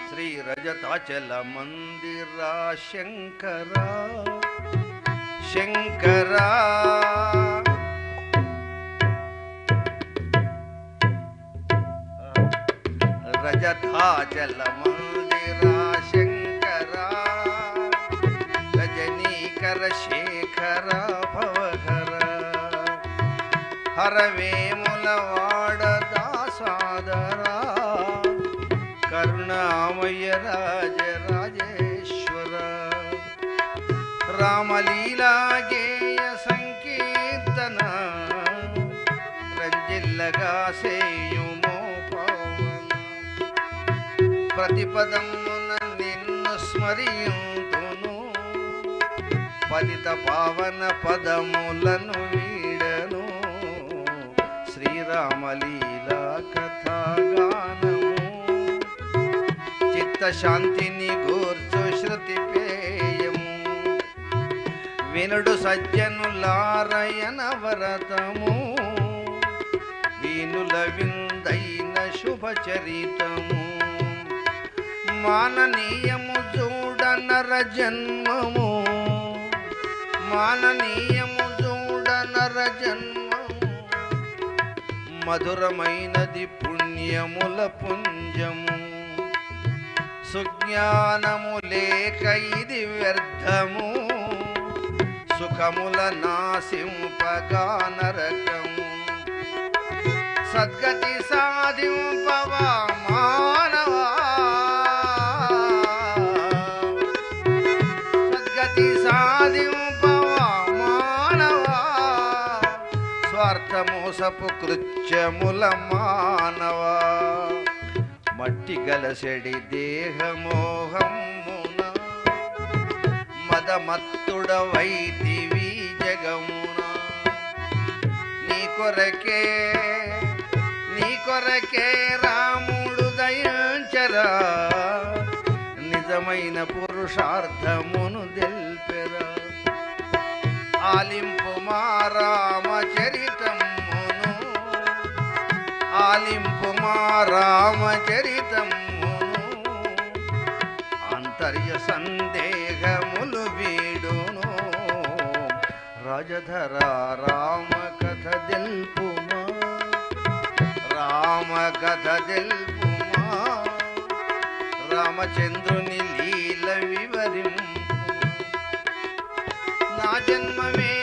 శ్రీ రజతాచల మందిర శంకర శంకర రజతాచల మందిర శంకర రజనీకర శేఖర భవహర హరవేముల వాడ దాసాదరా కరుణామయ రాజ రాజేశ్వర రామలీలా గేయ సంకీర్తన రంజిల్లగా సేయుమో పవన ప్రతిపదమున నిన్ను స్మరింతును పతిత పావన పదములను వీడను శ్రీరామలీలా కథాగానము చిత్త శాంతిని గూర్చు శృతి పేయము వినుడు సజ్జనులారయన వరతము వీనుల విందైన శుభచరితము మాననీయము చూడ నర జన్మము మాననీయము చూడ నర జన్మము మధురమైనది పుణ్యముల పుంజము సుజ్ఞానము లేక ఇది వ్యర్థము సుఖముల నాశింపగా నరకము సద్గతి సాధింపవా మానవా సద్గతి సాధింపవా మానవా స్వార్థమోసపు కృత్యముల మానవా మట్టి గలసెడి దేహమోహమున మదమత్తుడవైతివి జగమున నీ కొరకే రాముడు దయించరా నిజమైన పురుషార్థమును దెల్పెరా ఆలింపు మా రామచరితమును ఆలింపు మా రామచరితమును అంతర్య సందేహములు వీడును రాజధర రామ కథ దెల్పుమా రామ కథ దెల్పుమా రామచంద్రుని లీల వివరింపు నా జన్మమే